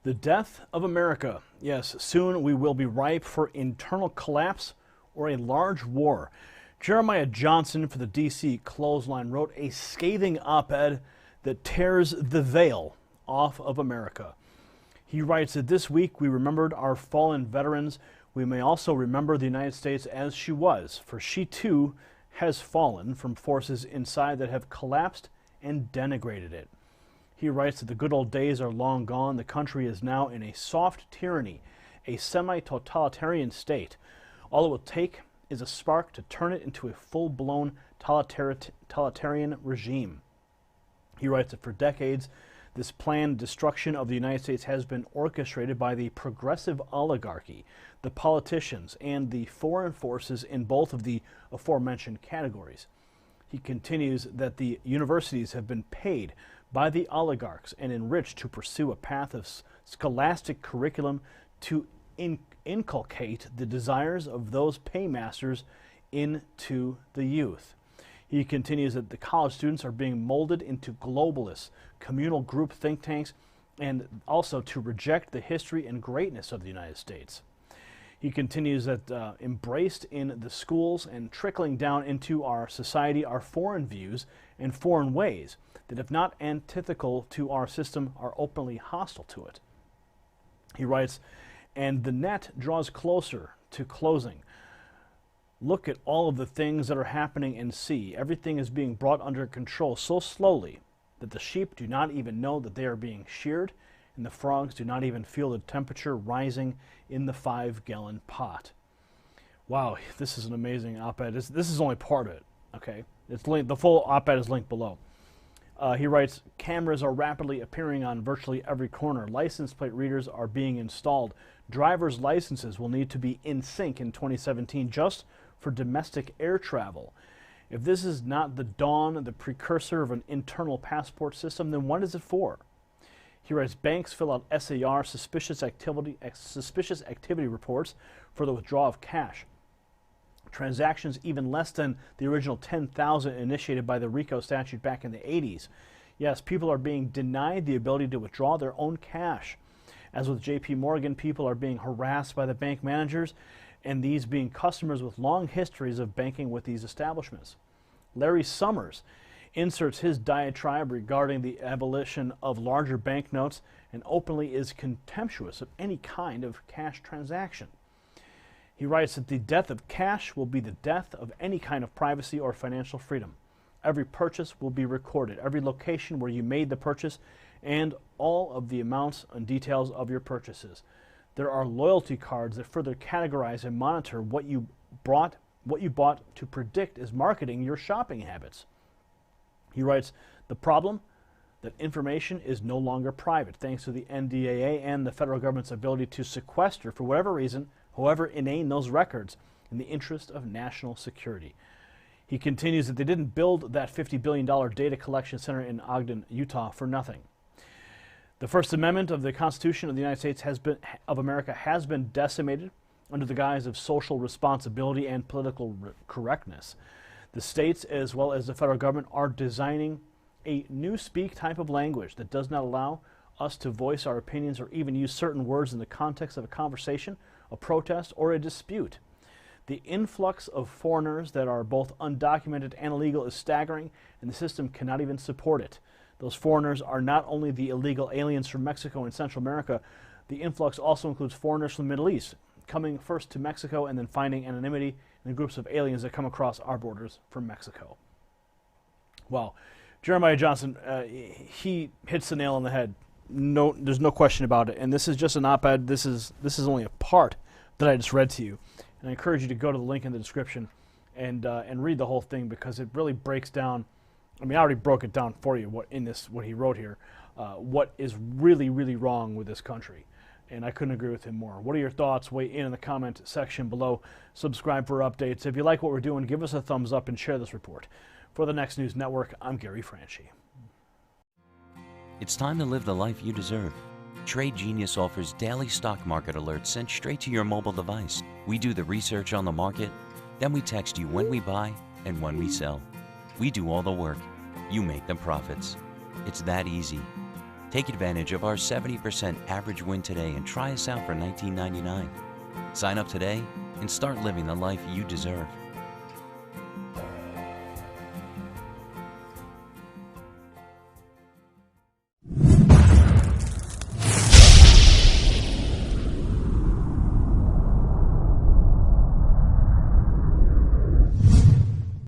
The death of America. Yes, soon we will be ripe for internal collapse or a large war. Jeremiah Johnson for the D.C. Clothesline wrote a scathing op-ed that tears the veil off of America. He writes that this week we remembered our fallen veterans. We may also remember the United States as she was, for she too has fallen from forces inside that have collapsed and denigrated it. He writes that the good old days are long gone. The country is now in a soft tyranny, a semi-totalitarian state. All it will take is a spark to turn it into a full-blown totalitarian regime. He writes that for decades, this planned destruction of the United States has been orchestrated by the progressive oligarchy, the politicians, and the foreign forces in both of the aforementioned categories. He continues that the universities have been paid by the oligarchs and enriched to pursue a path of scholastic curriculum to inculcate the desires of those paymasters into the youth. He continues that the college students are being molded into globalist, communal group think tanks, and also to reject the history and greatness of the United States. He continues that embraced in the schools and trickling down into our society are foreign views and foreign ways that, if not antithetical to our system, are openly hostile to it. He writes, and the net draws closer to closing. Look at all of the things that are happening and see. Everything is being brought under control so slowly that the sheep do not even know that they are being sheared, and the frogs do not even feel the temperature rising in the 5-gallon pot. Wow, this is an amazing op-ed. This is only part of it, okay? It's linked, the full op-ed is linked below. He writes, cameras are rapidly appearing on virtually every corner. License plate readers are being installed. Driver's licenses will need to be in sync in 2017 just for domestic air travel. If this is not the dawn, the precursor of an internal passport system, then what is it for? He writes, banks fill out SAR, suspicious activity reports for the withdrawal of cash. Transactions even less than the original 10,000 initiated by the RICO statute back in the 80s. Yes, people are being denied the ability to withdraw their own cash. As with JP Morgan, people are being harassed by the bank managers, and these being customers with long histories of banking with these establishments. Larry Summers inserts his diatribe regarding the abolition of larger banknotes and openly is contemptuous of any kind of cash transaction. He writes that the death of cash will be the death of any kind of privacy or financial freedom. Every purchase will be recorded, every location where you made the purchase, and all of the amounts and details of your purchases. There are loyalty cards that further categorize and monitor what you bought to predict is marketing your shopping habits. He writes, the problem? That information is no longer private, thanks to the NDAA and the federal government's ability to sequester, for whatever reason, however inane those records, in the interest of national security. He continues that they didn't build that $50 billion data collection center in Ogden, Utah for nothing. The First Amendment of the Constitution of the United States of America has been decimated under the guise of social responsibility and political correctness. The states, as well as the federal government, are designing a newspeak type of language that does not allow us to voice our opinions or even use certain words in the context of a conversation, a protest, or a dispute. The influx of foreigners that are both undocumented and illegal is staggering, and the system cannot even support it. Those foreigners are not only the illegal aliens from Mexico and Central America, the influx also includes foreigners from the Middle East, coming first to Mexico and then finding anonymity in the groups of aliens that come across our borders from Mexico. Wow. Jeremiah Johnson, he hits the nail on the head. No, there's no question about it. And this is just an op-ed. This is only a part that I just read to you. And I encourage you to go to the link in the description and read the whole thing, because it really breaks down. I mean, I already broke it down for you what he wrote here, what is really, really wrong with this country. And I couldn't agree with him more. What are your thoughts? Weigh in the comment section below. Subscribe for updates. If you like what we're doing, give us a thumbs up and share this report. For the Next News Network, I'm Gary Franchi. It's time to live the life you deserve. Trade Genius offers daily stock market alerts sent straight to your mobile device. We do the research on the market, then we text you when we buy and when we sell. We do all the work. You make the profits. It's that easy. Take advantage of our 70% average win today and try us out for $19.99. Sign up today and start living the life you deserve.